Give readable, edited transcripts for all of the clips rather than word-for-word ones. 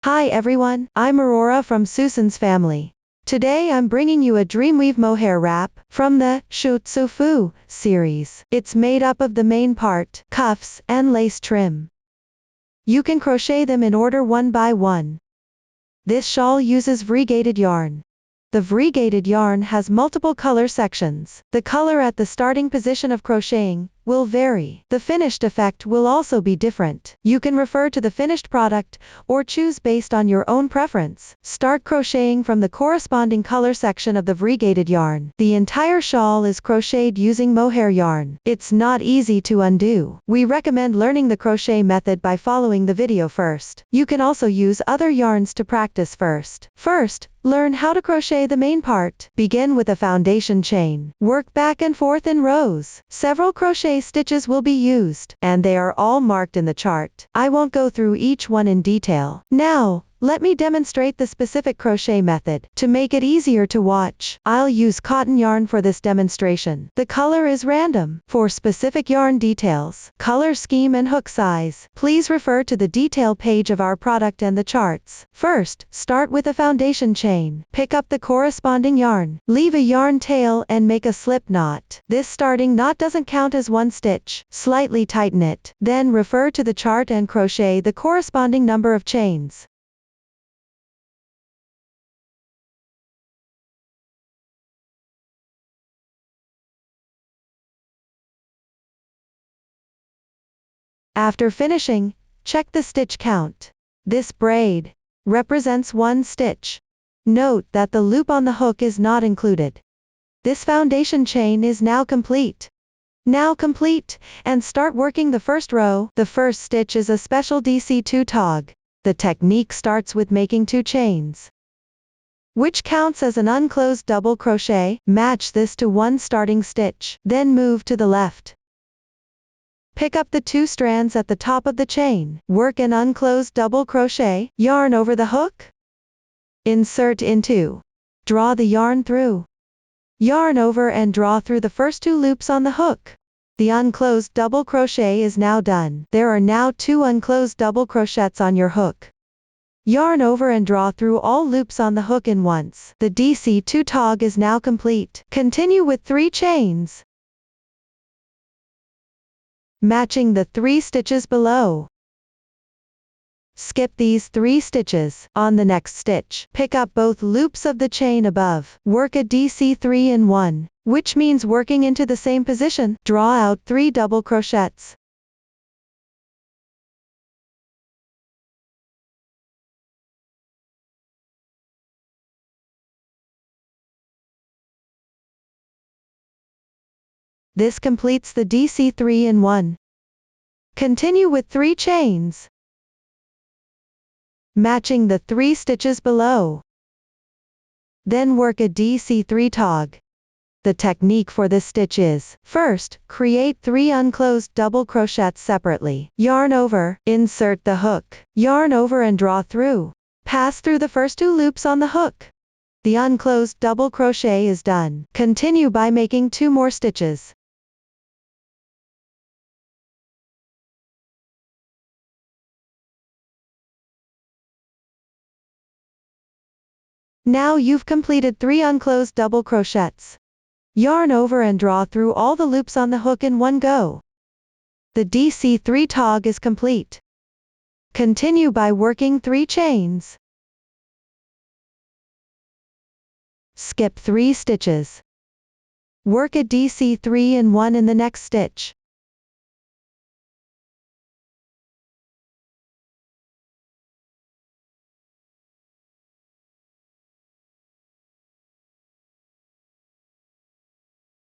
Hi everyone, I'm Aurora from Susan's family. Today I'm bringing you a Dreamweave mohair wrap from the Shutsufu series. It's made up of the main part, cuffs, and lace trim. You can crochet them in order one by one. This shawl uses variegated yarn. The variegated yarn has multiple color sections. The color at the starting position of crocheting will vary. The finished effect will also be different. You can refer to the finished product or choose based on your own preference. Start crocheting from the corresponding color section of the variegated yarn. The entire shawl is crocheted using mohair yarn. It's not easy to undo. We recommend learning the crochet method by following the video first. You can also use other yarns to practice first. First, learn how to crochet the main part. Begin with a foundation chain. Work back and forth in rows. Several crochet stitches will be used, and they are all marked in the chart. I won't go through each one in detail. Now, let me demonstrate the specific crochet method. To make it easier to watch, I'll use cotton yarn for this demonstration. The color is random. For specific yarn details, color scheme and hook size, please refer to the detail page of our product and the charts. First, start with a foundation chain. Pick up the corresponding yarn. Leave a yarn tail and make a slip knot. This starting knot doesn't count as one stitch. Slightly tighten it. Then refer to the chart and crochet the corresponding number of chains. After finishing, check the stitch count. This braid represents one stitch. Note that the loop on the hook is not included. This foundation chain is now complete. Now complete, and start working the first row. The first stitch is a special DC2 tog. The technique starts with making 2 chains, which counts as an unclosed double crochet. Match this to one starting stitch. Then move to the left. Pick up the 2 strands at the top of the chain. Work an unclosed double crochet. Yarn over the hook. Insert into. Draw the yarn through. Yarn over and draw through the first 2 loops on the hook. The unclosed double crochet is now done. There are now 2 unclosed double crochets on your hook. Yarn over and draw through all loops on the hook in once. The DC2 tog is now complete. Continue with 3 chains, matching the 3 stitches below. Skip these 3 stitches. On the next stitch, pick up both loops of the chain above. Work a DC3 in 1, which means working into the same position. Draw out 3 double crochets. This completes the DC3 in 1. Continue with 3 chains, matching the 3 stitches below. Then work a DC3 tog. The technique for this stitch is, first, create 3 unclosed double crochets separately. Yarn over, insert the hook. Yarn over and draw through. Pass through the first 2 loops on the hook. The unclosed double crochet is done. Continue by making 2 more stitches. Now you've completed 3 unclosed double crochets. Yarn over and draw through all the loops on the hook in one go. The DC3 tog is complete. Continue by working 3 chains. Skip 3 stitches. Work a DC3 in 1 in the next stitch.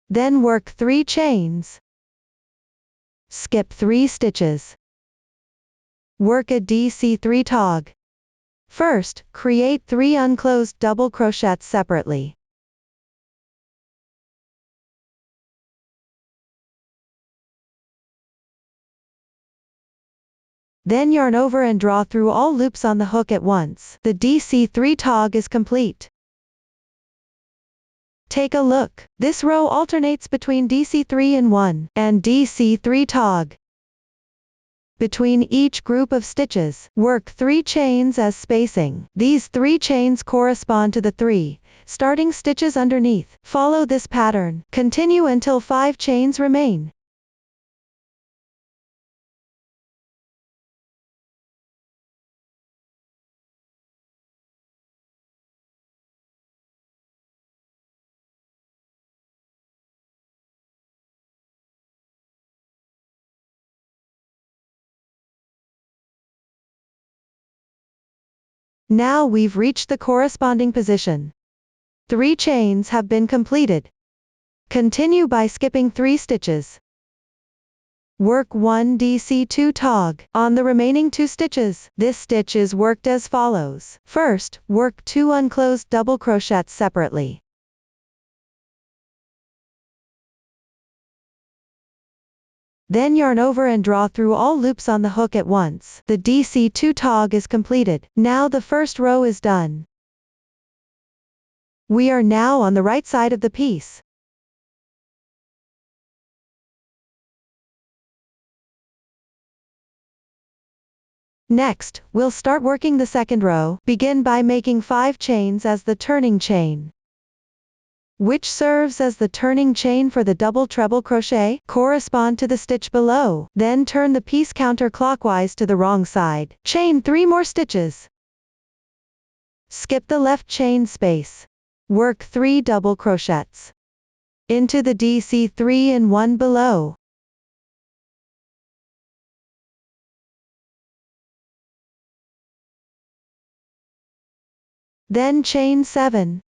Then work 3 chains. Skip 3 stitches. Work a DC3 tog. First, create 3 unclosed double crochets separately. Then yarn over and draw through all loops on the hook at once. The DC3 tog is complete. Take a look. This row alternates between DC3 in 1 and DC3 tog. Between each group of stitches, work 3 chains as spacing. These 3 chains correspond to the 3 starting stitches underneath. Follow this pattern. Continue until 5 chains remain. Now we've reached the corresponding position. 3 chains have been completed. Continue by skipping 3 stitches. Work 1 DC2 tog on the remaining 2 stitches. This stitch is worked as follows. First, work 2 unclosed double crochets separately. Then yarn over and draw through all loops on the hook at once. The DC2 tog is completed. Now the first row is done. We are now on the right side of the piece. Next, we'll start working the second row. Begin by making 5 chains as the turning chain, which serves as the turning chain for the double treble crochet, correspond to the stitch below. Then turn the piece counterclockwise to the wrong side. Chain 3 more stitches. Skip the left chain space. Work 3 double crochets into the DC3 and 1 below. Then chain 7.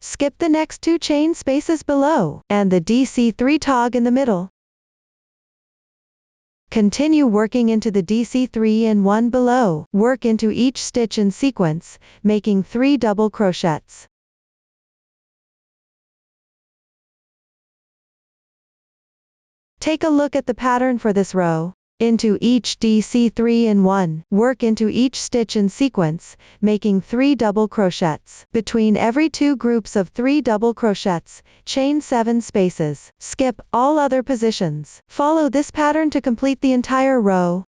Skip the next 2 chain spaces below, and the DC3 tog in the middle. Continue working into the DC3 and 1 below. Work into each stitch in sequence, making 3 double crochets. Take a look at the pattern for this row. Into each DC3 and 1, work into each stitch in sequence, making 3 double crochets. Between every 2 groups of 3 double crochets, chain 7 spaces. Skip all other positions. Follow this pattern to complete the entire row.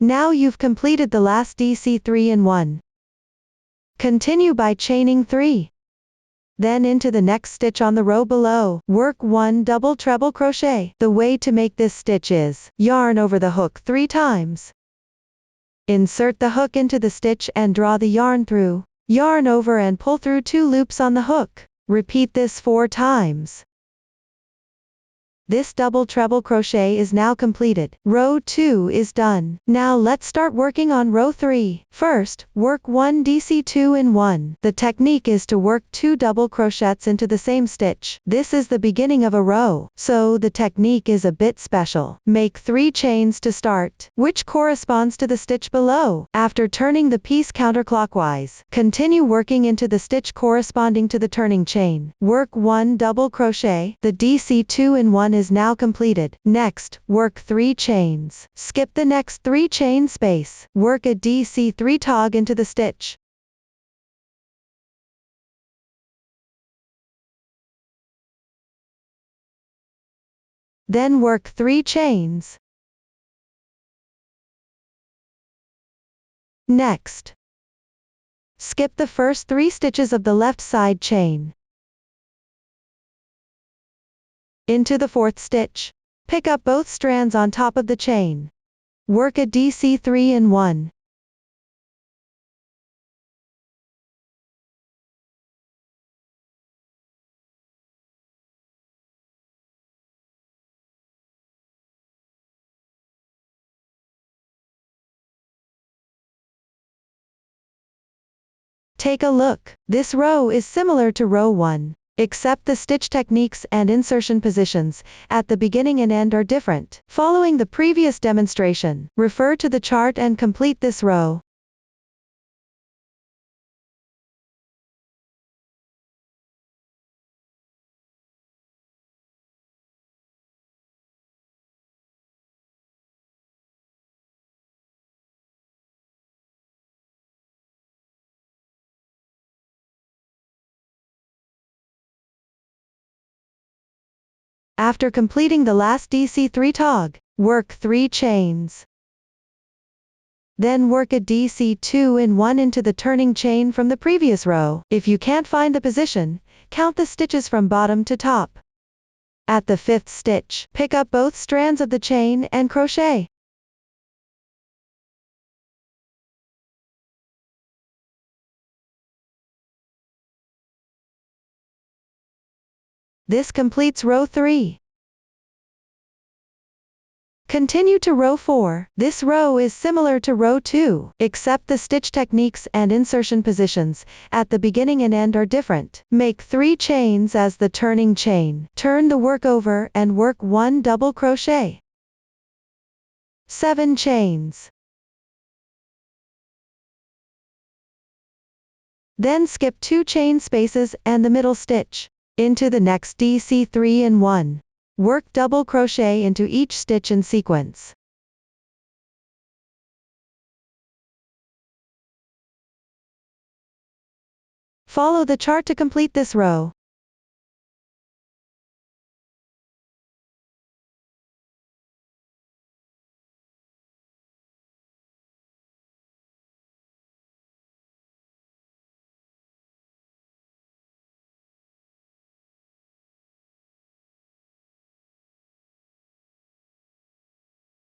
Now you've completed the last DC3 and 1. Continue by chaining 3. Then into the next stitch on the row below, work 1 double treble crochet. The way to make this stitch is, yarn over the hook 3 times. Insert the hook into the stitch and draw the yarn through. Yarn over and pull through 2 loops on the hook. Repeat this 4 times. This double treble crochet is now completed. Row 2 is done. Now let's start working on row 3. First, work 1 DC2 in 1. The technique is to work 2 double crochets into the same stitch. This is the beginning of a row, so the technique is a bit special. Make 3 chains to start, which corresponds to the stitch below. After turning the piece counterclockwise, continue working into the stitch corresponding to the turning chain. Work 1 double crochet. The DC2 in 1 is now completed. Next, work 3 chains. Skip the next 3 chain space. Work a DC3 tog into the stitch. Then work 3 chains. Next, skip the first 3 stitches of the left side chain. Into the 4th stitch. Pick up both strands on top of the chain. Work a DC3 in 1. Take a look. This row is similar to row 1, except the stitch techniques and insertion positions at the beginning and end are different. Following the previous demonstration, refer to the chart and complete this row. After completing the last DC3 tog, work 3 chains. Then work a DC2 in 1 into the turning chain from the previous row. If you can't find the position, count the stitches from bottom to top. At the 5th stitch, pick up both strands of the chain and crochet. This completes row 3. Continue to row 4. This row is similar to row 2, except the stitch techniques and insertion positions at the beginning and end are different. Make 3 chains as the turning chain. Turn the work over and work 1 double crochet. 7 chains. Then skip 2 chain spaces and the middle stitch into the next DC3 in 1. Work double crochet into each stitch in sequence. Follow the chart to complete this row.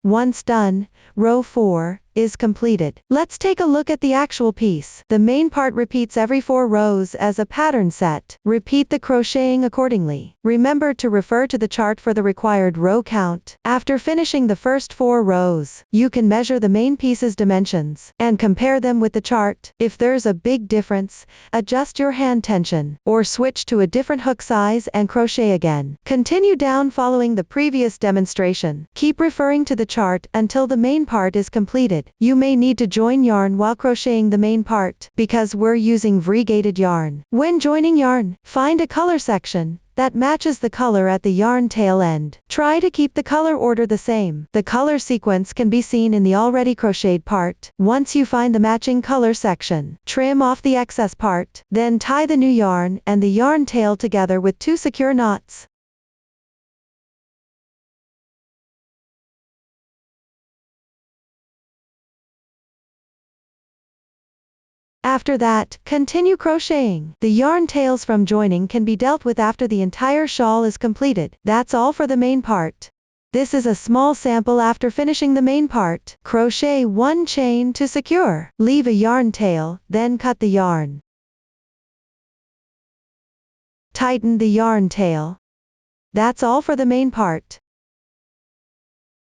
Once done, row 4 is completed. Let's take a look at the actual piece. The main part repeats every 4 rows as a pattern set. Repeat the crocheting accordingly. Remember to refer to the chart for the required row count. After finishing the first 4 rows, you can measure the main piece's dimensions and compare them with the chart. If there's a big difference, adjust your hand tension or switch to a different hook size and crochet again. Continue down following the previous demonstration. Keep referring to the chart until the main part is completed. You may need to join yarn while crocheting the main part, because we're using variegated yarn. When joining yarn, find a color section that matches the color at the yarn tail end. Try to keep the color order the same. The color sequence can be seen in the already crocheted part. Once you find the matching color section, trim off the excess part, then tie the new yarn and the yarn tail together with 2 secure knots. After that, continue crocheting. The yarn tails from joining can be dealt with after the entire shawl is completed. That's all for the main part. This is a small sample after finishing the main part. Crochet 1 chain to secure. Leave a yarn tail, then cut the yarn. Tighten the yarn tail. That's all for the main part.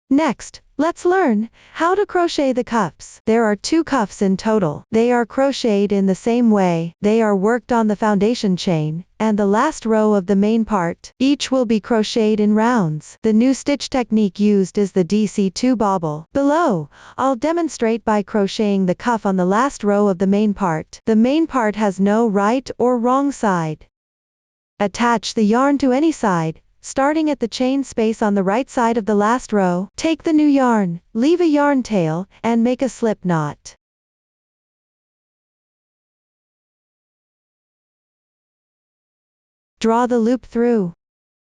Next, let's learn how to crochet the cuffs. There are 2 cuffs in total. They are crocheted in the same way. They are worked on the foundation chain and the last row of the main part. Each will be crocheted in rounds. The new stitch technique used is the DC2 bobble. Below, I'll demonstrate by crocheting the cuff on the last row of the main part. The main part has no right or wrong side. Attach the yarn to any side, starting at the chain space on the right side of the last row. Take the new yarn, leave a yarn tail, and make a slip knot. Draw the loop through.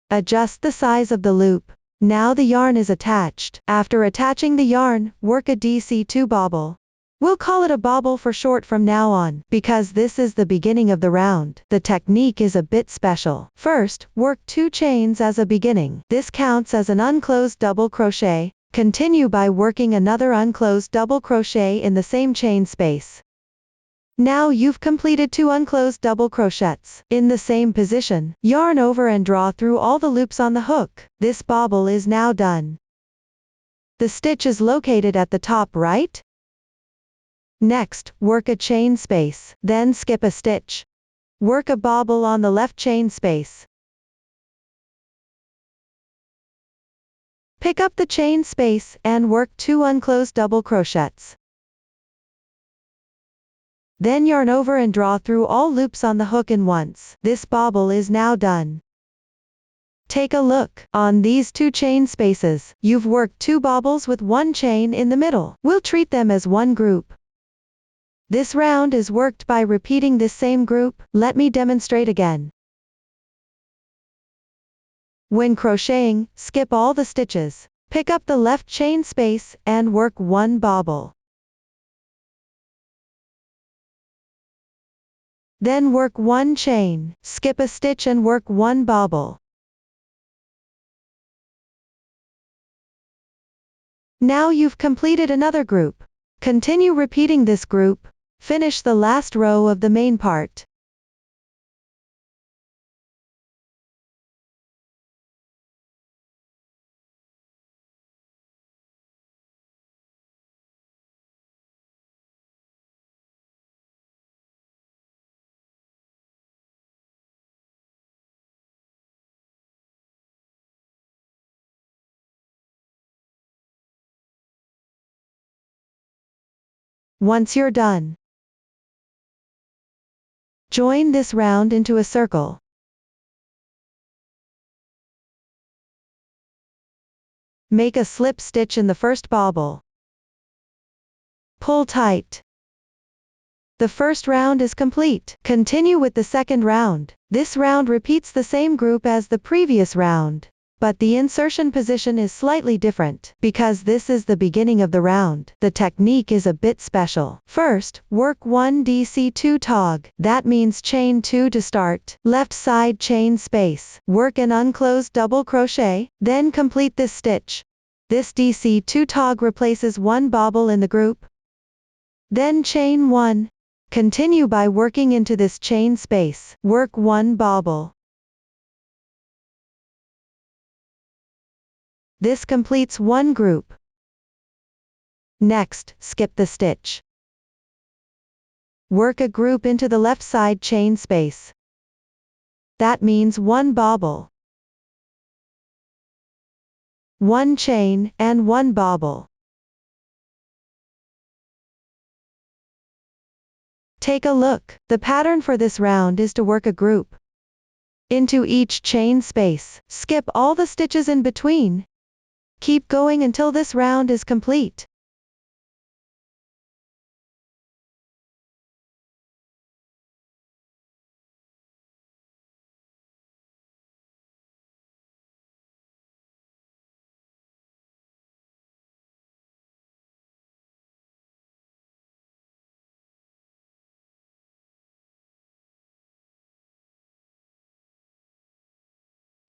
Adjust the size of the loop. Now the yarn is attached. After attaching the yarn, work a DC2 bobble. We'll call it a bobble for short from now on, because this is the beginning of the round. The technique is a bit special. First, work 2 chains as a beginning. This counts as an unclosed double crochet. Continue by working another unclosed double crochet in the same chain space. Now you've completed 2 unclosed double crochets. In the same position, yarn over and draw through all the loops on the hook. This bobble is now done. The stitch is located at the top right. Next, work a chain space, then skip a stitch. Work a bobble on the left chain space. Pick up the chain space and work 2 unclosed double crochets. Then yarn over and draw through all loops on the hook in once. This bobble is now done. Take a look. On these 2 chain spaces, you've worked 2 bobbles with 1 chain in the middle. We'll treat them as one group. This round is worked by repeating this same group. Let me demonstrate again. When crocheting, skip all the stitches. Pick up the left chain space and work 1 bobble. Then work 1 chain, skip a stitch and work 1 bobble. Now you've completed another group. Continue repeating this group. Finish the last row of the main part. Once you're done, join this round into a circle. Make a slip stitch in the first bobble. Pull tight. The first round is complete. Continue with the second round. This round repeats the same group as the previous round, but the insertion position is slightly different. Because this is the beginning of the round, the technique is a bit special. First, work 1 DC2 tog. That means chain 2 to start. Left side chain space. Work an unclosed double crochet, then complete this stitch. This DC2 tog replaces 1 bobble in the group. Then chain 1. Continue by working into this chain space. Work 1 bobble. This completes 1 group. Next, skip the stitch. Work a group into the left side chain space. That means 1 bobble, 1 chain, and 1 bobble. Take a look. The pattern for this round is to work a group into each chain space. Skip all the stitches in between. Keep going until this round is complete.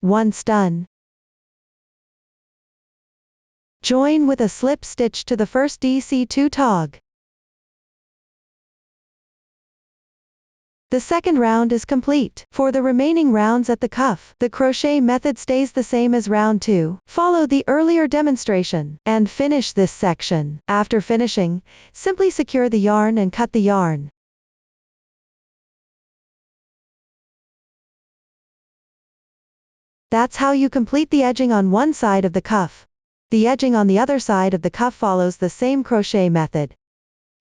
Once done, join with a slip stitch to the first DC2 tog. The second round is complete. For the remaining rounds at the cuff, the crochet method stays the same as round 2. Follow the earlier demonstration, and finish this section. After finishing, simply secure the yarn and cut the yarn. That's how you complete the edging on one side of the cuff. The edging on the other side of the cuff follows the same crochet method.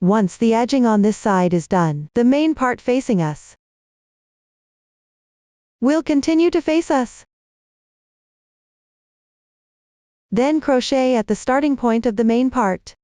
Once the edging on this side is done, the main part facing us will continue to face us. Then crochet at the starting point of the main part.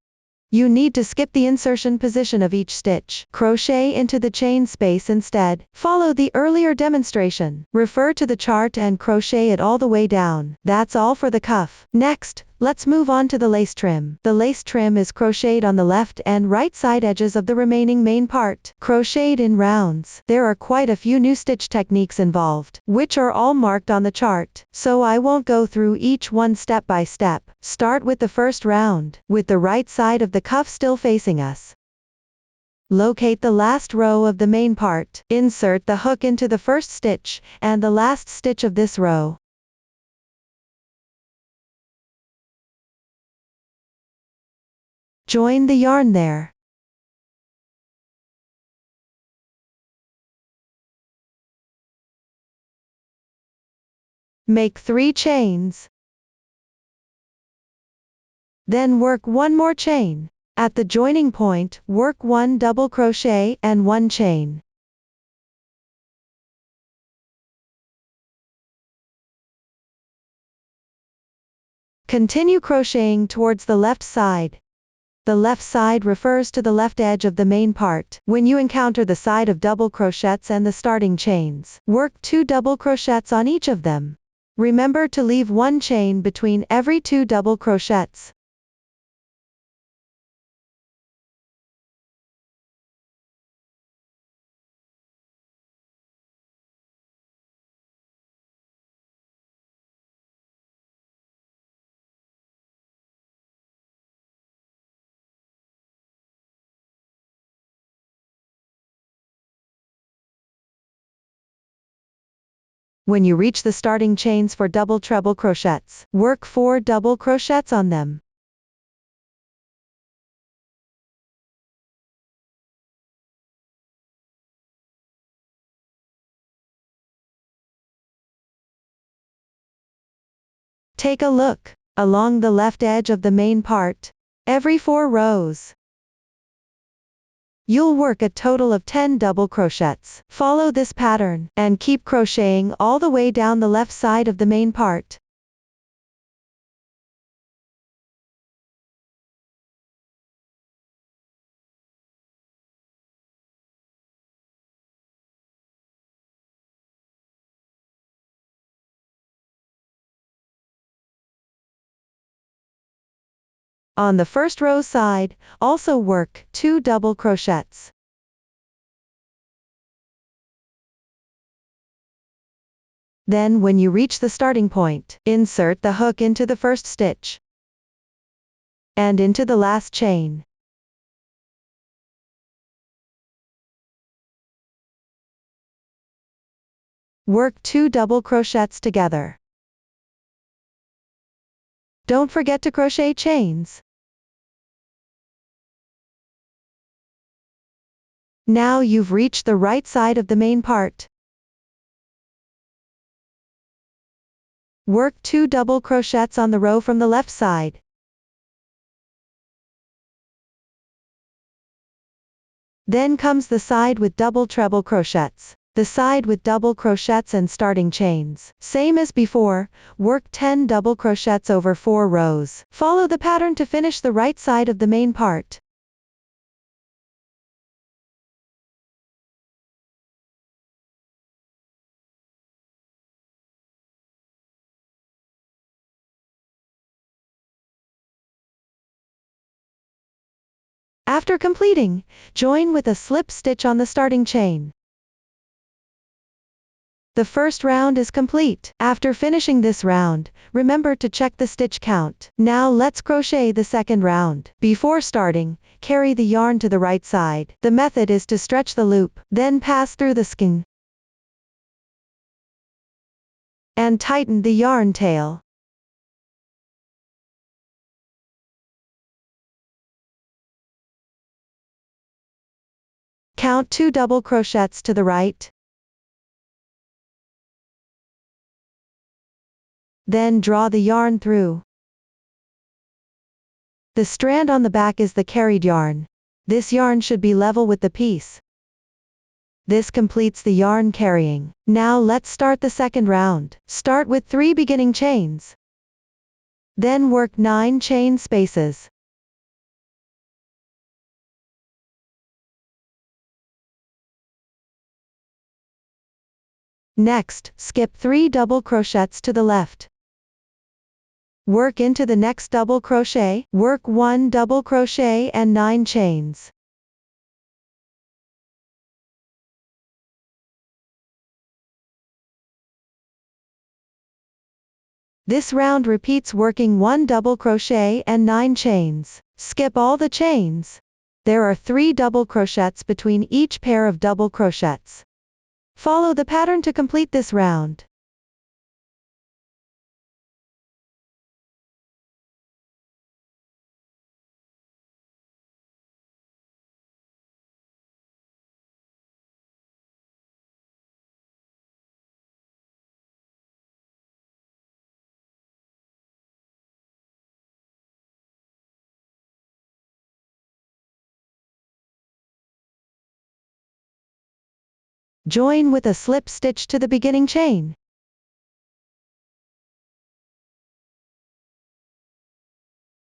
You need to skip the insertion position of each stitch. Crochet into the chain space instead. Follow the earlier demonstration. Refer to the chart and crochet it all the way down. That's all for the cuff. Next, let's move on to the lace trim. The lace trim is crocheted on the left and right side edges of the remaining main part. Crocheted in rounds. There are quite a few new stitch techniques involved, which are all marked on the chart, so I won't go through each one step by step. Start with the first round, with the right side of the cuff still facing us. Locate the last row of the main part. Insert the hook into the first stitch, and the last stitch of this row. Join the yarn there. Make 3 chains. Then work 1 more chain. At the joining point, work 1 double crochet and 1 chain. Continue crocheting towards the left side. The left side refers to the left edge of the main part. When you encounter the side of double crochets and the starting chains, work 2 double crochets on each of them. Remember to leave one chain between every 2 double crochets. When you reach the starting chains for double treble crochets, work 4 double crochets on them. Take a look along the left edge of the main part, every 4 rows. You'll work a total of 10 double crochets. Follow this pattern and keep crocheting all the way down the left side of the main part. On the first row side, also work 2 double crochets. Then when you reach the starting point, insert the hook into the first stitch and into the last chain. Work 2 double crochets together. Don't forget to crochet chains. Now you've reached the right side of the main part. Work 2 double crochets on the row from the left side. Then comes the side with double treble crochets. The side with double crochets and starting chains. Same as before, work 10 double crochets over 4 rows. Follow the pattern to finish the right side of the main part. After completing, join with a slip stitch on the starting chain. The first round is complete. After finishing this round, remember to check the stitch count. Now let's crochet the second round. Before starting, carry the yarn to the right side. The method is to stretch the loop, then pass through the skein and tighten the yarn tail. Count 2 double crochets to the right. Then draw the yarn through. The strand on the back is the carried yarn. This yarn should be level with the piece. This completes the yarn carrying. Now let's start the second round. Start with 3 beginning chains. Then work 9 chain spaces. Next, skip 3 double crochets to the left. Work into the next double crochet, work 1 double crochet and 9 chains. This round repeats working 1 double crochet and 9 chains. Skip all the chains. There are 3 double crochets between each pair of double crochets. Follow the pattern to complete this round. Join with a slip stitch to the beginning chain.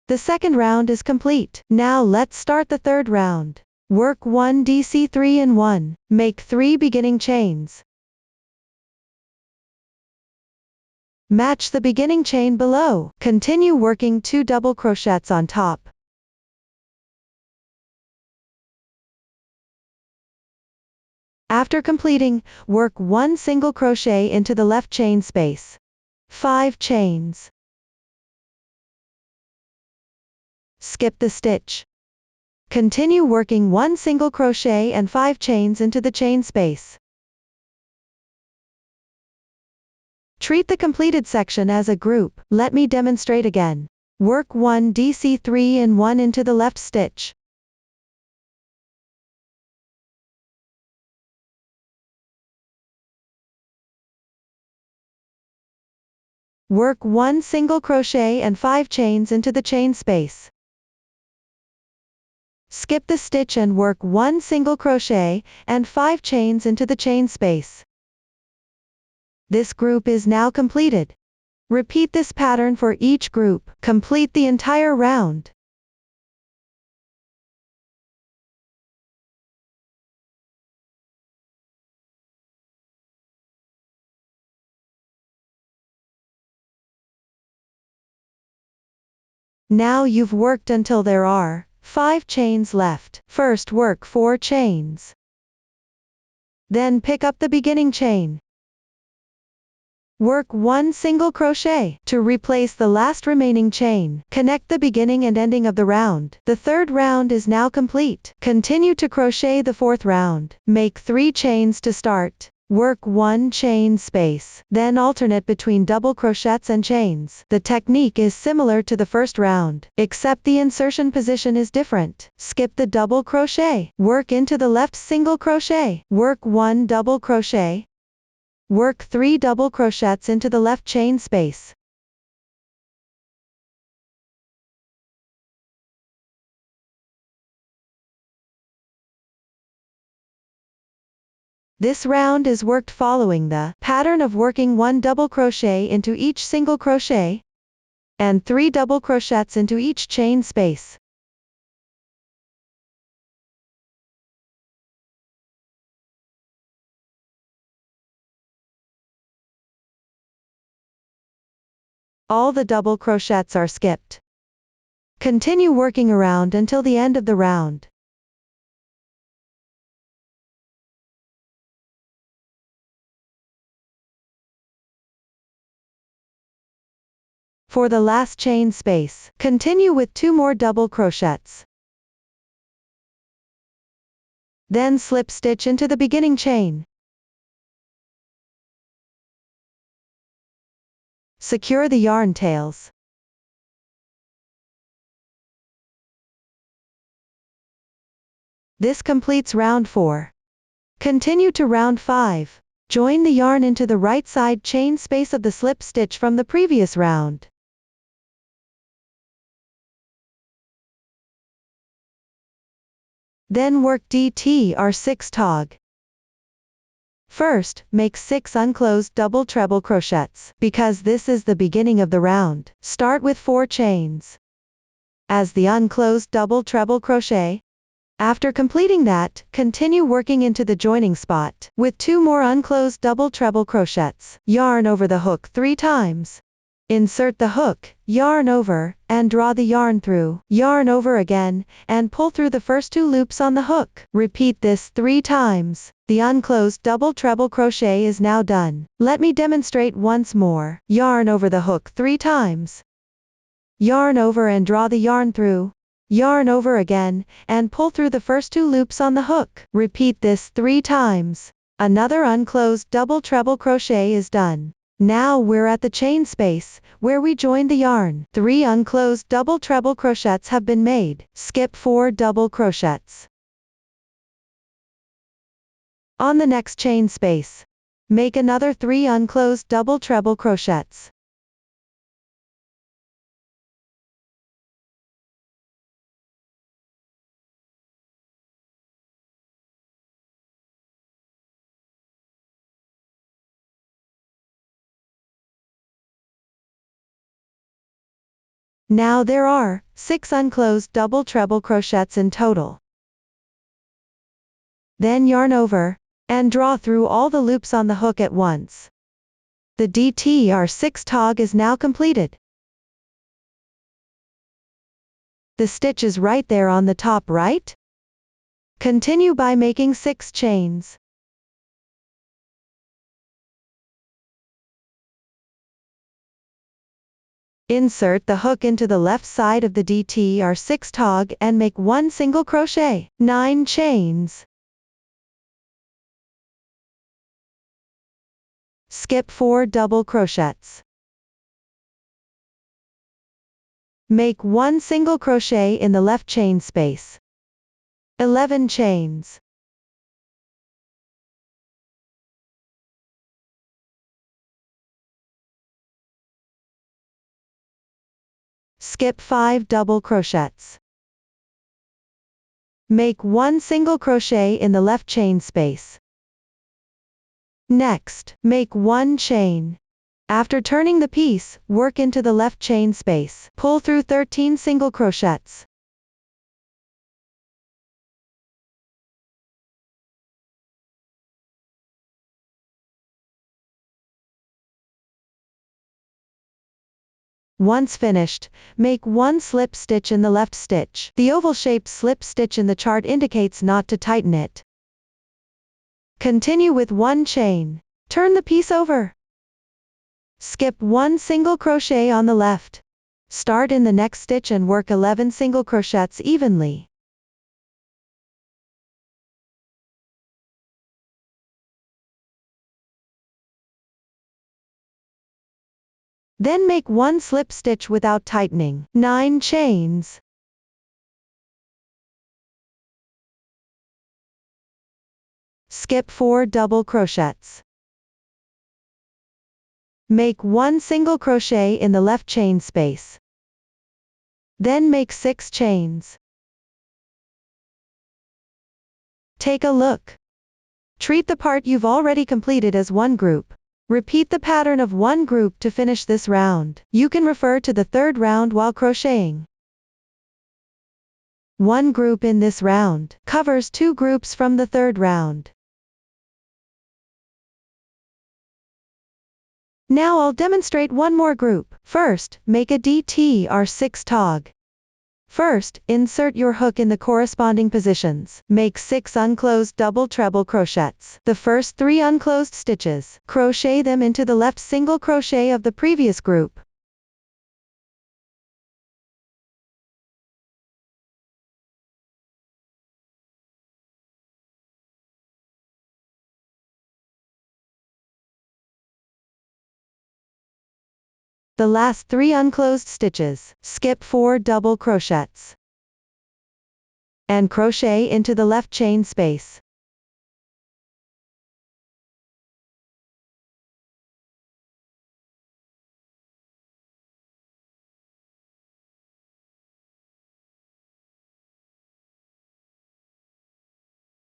The second round is complete. Now let's start the third round. Work 1 DC3 in 1. Make 3 beginning chains. Match the beginning chain below. Continue working 2 double crochets on top. After completing, work 1 single crochet into the left chain space. 5 chains. Skip the stitch. Continue working 1 single crochet and 5 chains into the chain space. Treat the completed section as a group. Let me demonstrate again. Work 1 DC3 and 1 into the left stitch. Work 1 single crochet and 5 chains into the chain space. Skip the stitch and work 1 single crochet and 5 chains into the chain space. This group is now completed. Repeat this pattern for each group. Complete the entire round. Now you've worked until there are 5 chains left. First work 4 chains. Then pick up the beginning chain. Work 1 single crochet to replace the last remaining chain. Connect the beginning and ending of the round. The third round is now complete. Continue to crochet the fourth round. Make 3 chains to start. Work 1 chain space, then alternate between double crochets and chains. The technique is similar to the first round, except the insertion position is different. Skip the double crochet. Work into the left single crochet. Work 1 double crochet. Work 3 double crochets into the left chain space. This round is worked following the pattern of working 1 double crochet into each single crochet and 3 double crochets into each chain space. All the double crochets are skipped. Continue working around until the end of the round. For the last chain space, continue with 2 more double crochets. Then slip stitch into the beginning chain. Secure the yarn tails. This completes round 4. Continue to round 5. Join the yarn into the right side chain space of the slip stitch from the previous round. Then work DTR6 tog. First, make 6 unclosed double treble crochets. Because this is the beginning of the round, start with 4 chains as the unclosed double treble crochet. After completing that, continue working into the joining spot with 2 more unclosed double treble crochets. Yarn over the hook 3 times. Insert the hook, yarn over, and draw the yarn through. Yarn over again, and pull through the first 2 loops on the hook. Repeat this 3 times. The unclosed double treble crochet is now done. Let me demonstrate once more. Yarn over the hook 3 times. Yarn over and draw the yarn through. Yarn over again, and pull through the first 2 loops on the hook. Repeat this 3 times. Another unclosed double treble crochet is done. Now we're at the chain space, where we joined the yarn. 3 unclosed double treble crochets have been made. Skip 4 double crochets. On the next chain space, make another 3 unclosed double treble crochets. Now there are 6 unclosed double treble crochets in total. Then yarn over, and draw through all the loops on the hook at once. The DTR6 tog is now completed. The stitch is right there on the top right. Continue by making 6 chains. Insert the hook into the left side of the DTR6 tog and make 1 single crochet, 9 chains. Skip 4 double crochets. Make 1 single crochet in the left chain space. 11 chains. Skip 5 double crochets. Make 1 single crochet in the left chain space. Next, make 1 chain. After turning the piece, work into the left chain space. Pull through 13 single crochets. Once finished, make 1 slip stitch in the left stitch. The oval-shaped slip stitch in the chart indicates not to tighten it. Continue with 1 chain. Turn the piece over. Skip 1 single crochet on the left. Start in the next stitch and work 11 single crochets evenly. Then make 1 slip stitch without tightening, 9 chains. Skip 4 double crochets. Make 1 single crochet in the left chain space. Then make 6 chains. Take a look. Treat the part you've already completed as one group. Repeat the pattern of one group to finish this round. You can refer to the third round while crocheting. One group in this round covers 2 groups from the third round. Now I'll demonstrate one more group. First, make a DTR6 tog. First, insert your hook in the corresponding positions. Make 6 unclosed double treble crochets. The first 3 unclosed stitches, crochet them into the left single crochet of the previous group. The last 3 unclosed stitches, skip 4 double crochets. And crochet into the left chain space.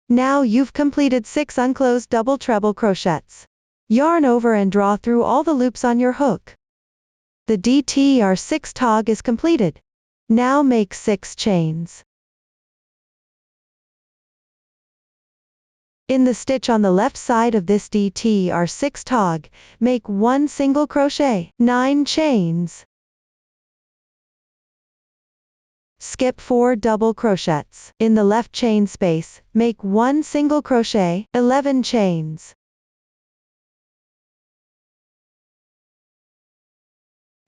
Now you've completed 6 unclosed double treble crochets. Yarn over and draw through all the loops on your hook. The DTR6 tog is completed. Now make 6 chains. In the stitch on the left side of this DTR6 tog, make 1 single crochet, 9 chains. Skip 4 double crochets. In the left chain space, make 1 single crochet, 11 chains.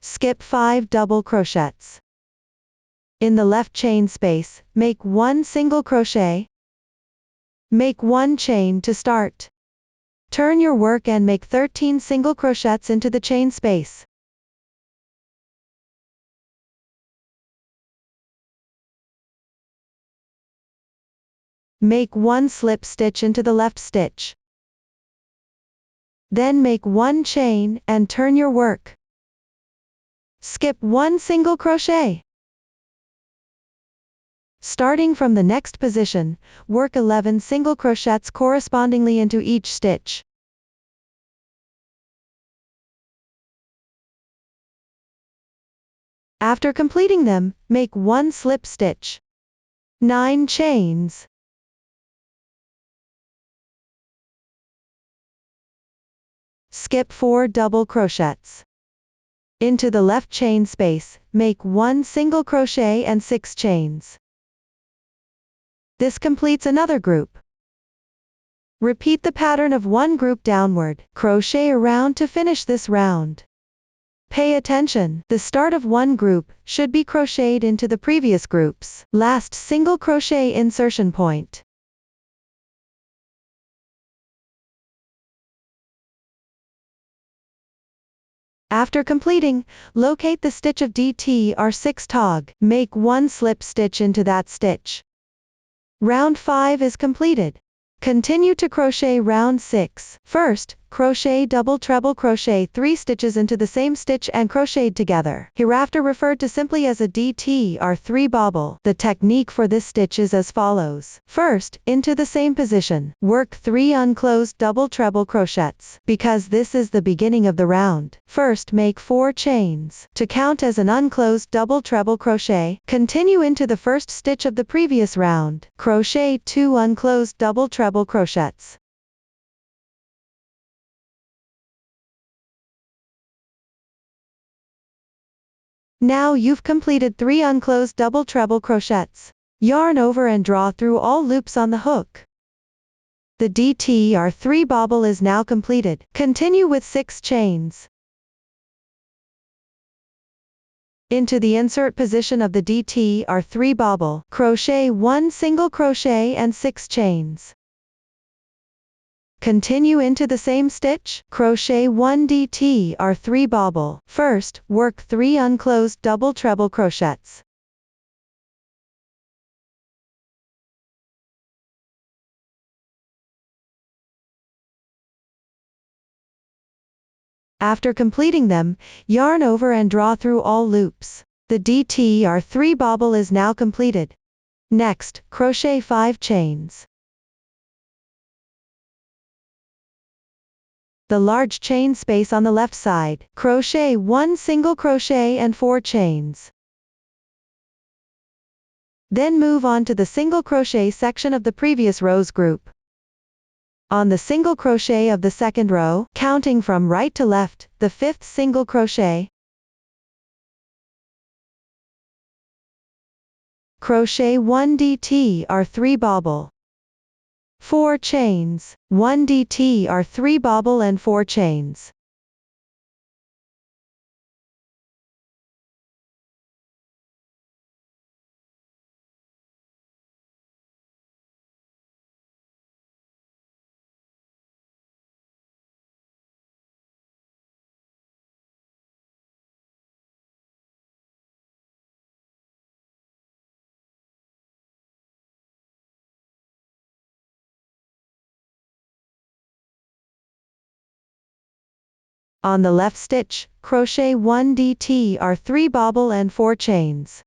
Skip 5 double crochets. In the left chain space, make 1 single crochet. Make 1 chain to start. Turn your work and make 13 single crochets into the chain space. Make 1 slip stitch into the left stitch. Then make 1 chain and turn your work. Skip 1 single crochet. Starting from the next position, work 11 single crochets correspondingly into each stitch. After completing them, make 1 slip stitch. 9 chains. skip 4 double crochets. Into the left chain space, make 1 single crochet and 6 chains. This completes another group. Repeat the pattern of one group downward, crochet around to finish this round. Pay attention, the start of one group should be crocheted into the previous group's last single crochet insertion point. After completing, locate the stitch of DTR6 tog, make 1 slip stitch into that stitch. Round 5 is completed. Continue to crochet round 6. First, crochet double treble crochet 3 stitches into the same stitch and crocheted together. Hereafter referred to simply as a DTR3 bobble. The technique for this stitch is as follows. First, into the same position, work 3 unclosed double treble crochets. Because this is the beginning of the round, first make 4 chains to count as an unclosed double treble crochet. Continue into the first stitch of the previous round. Crochet 2 unclosed double treble crochets. Now you've completed 3 unclosed double treble crochets. Yarn over and draw through all loops on the hook. The DTR3 bobble is now completed. Continue with 6 chains. Into the insert position of the DTR3 bobble, crochet 1 single crochet and 6 chains. Continue into the same stitch, crochet 1 DTR3 bobble. First, work 3 unclosed double treble crochets. After completing them, yarn over and draw through all loops. The DTR3 bobble is now completed. Next, crochet 5 chains. The large chain space on the left side, crochet 1 single crochet and 4 chains. Then move on to the single crochet section of the previous row's group. On the single crochet of the second row, counting from right to left, the 5th single crochet, crochet 1 DTR3 bobble. 4 chains, 1 DTR3 bobble and 4 chains. On the left stitch, crochet 1 DTR3 bobble and 4 chains.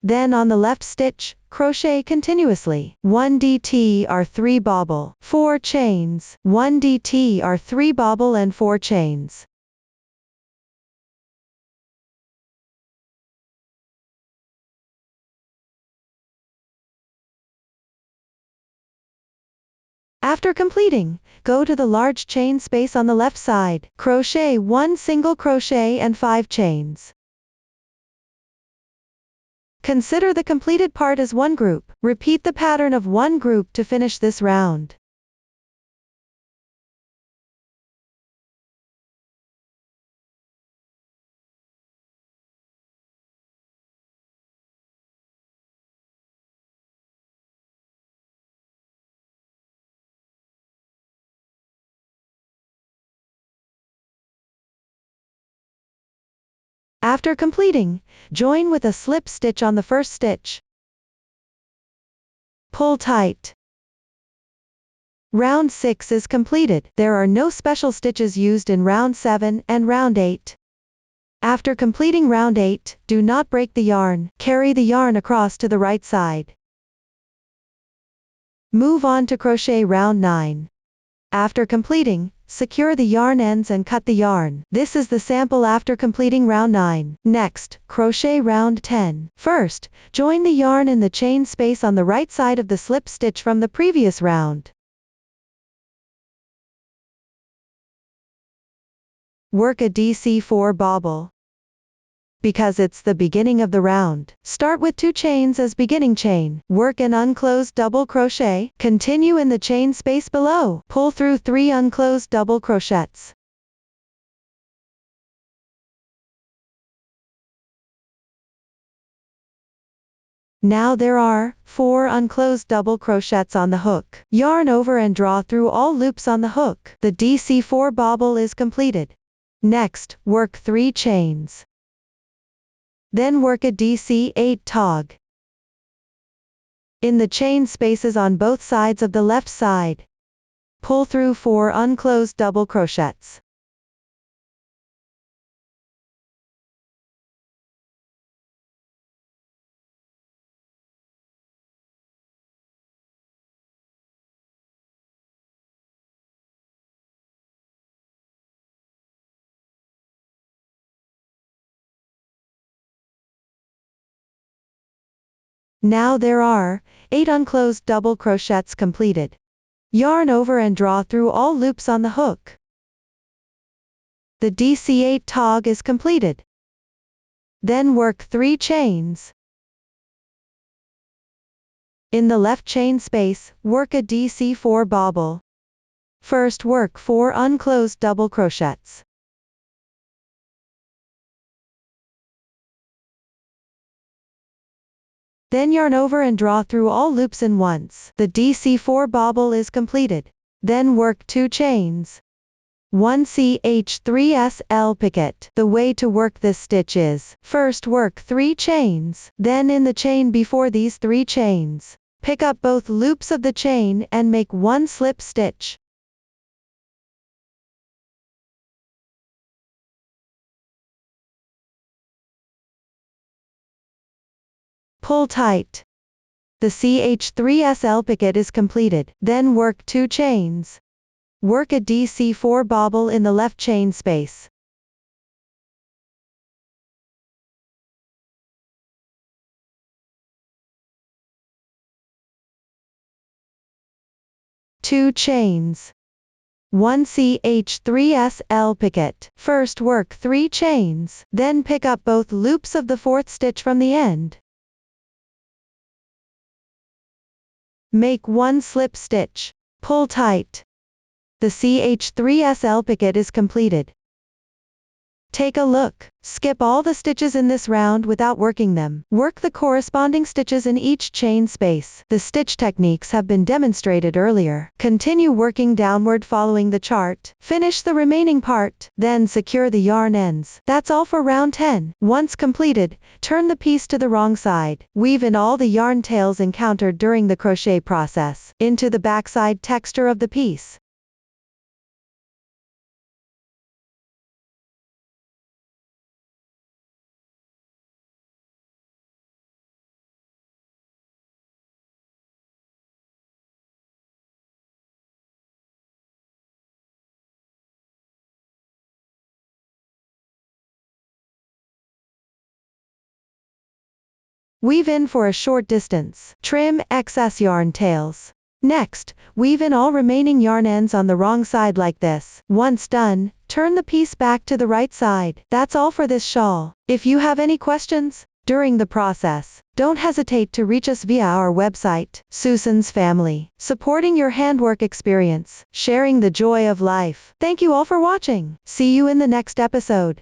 Then on the left stitch, crochet continuously, 1 DTR3 bobble, 4 chains, 1 DTR3 bobble and 4 chains. After completing, go to the large chain space on the left side, crochet 1 single crochet and 5 chains. Consider the completed part as one group. Repeat the pattern of one group to finish this round. After completing, join with a slip stitch on the first stitch. Pull tight. Round 6 is completed. There are no special stitches used in round 7 and round 8. After completing round 8, do not break the yarn. Carry the yarn across to the right side. Move on to crochet round 9. After completing, secure the yarn ends and cut the yarn. This is the sample after completing round 9. Next, crochet round 10. First, join the yarn in the chain space on the right side of the slip stitch from the previous round. Work a DC4 bobble. Because it's the beginning of the round, start with 2 chains as beginning chain. Work an unclosed double crochet. Continue in the chain space below. Pull through 3 unclosed double crochets. Now there are 4 unclosed double crochets on the hook. Yarn over and draw through all loops on the hook. The DC4 bobble is completed. Next, work 3 chains. Then work a DC8 tog. In the chain spaces on both sides of the left side, pull through 4 unclosed double crochets. Now there are 8 unclosed double crochets completed. Yarn over and draw through all loops on the hook. The DC8 tog is completed. Then work 3 chains. In the left chain space, work a DC4 bobble. First work 4 unclosed double crochets. Then yarn over and draw through all loops in once. The DC4 bobble is completed. Then work 2 chains. 1 CH3SL picket. The way to work this stitch is, first work 3 chains, then in the chain before these 3 chains, pick up both loops of the chain and make 1 slip stitch. Pull tight. The CH3SL picket is completed. Then work 2 chains. Work a DC4 bobble in the left chain space. Two chains. 1 CH3SL picket. First work 3 chains, then pick up both loops of the 4th stitch from the end. Make 1 slip stitch. Pull tight. The CH3SL picket is completed. Take a look. Skip all the stitches in this round without working them. Work the corresponding stitches in each chain space. The stitch techniques have been demonstrated earlier. Continue working downward following the chart. Finish the remaining part, then secure the yarn ends. That's all for round 10. Once completed, turn the piece to the wrong side. Weave in all the yarn tails encountered during the crochet process into the backside texture of the piece. Weave in for a short distance. Trim excess yarn tails. Next, weave in all remaining yarn ends on the wrong side like this. Once done, turn the piece back to the right side. That's all for this shawl. If you have any questions during the process, don't hesitate to reach us via our website, Susan's Family, supporting your handwork experience, sharing the joy of life. Thank you all for watching. See you in the next episode.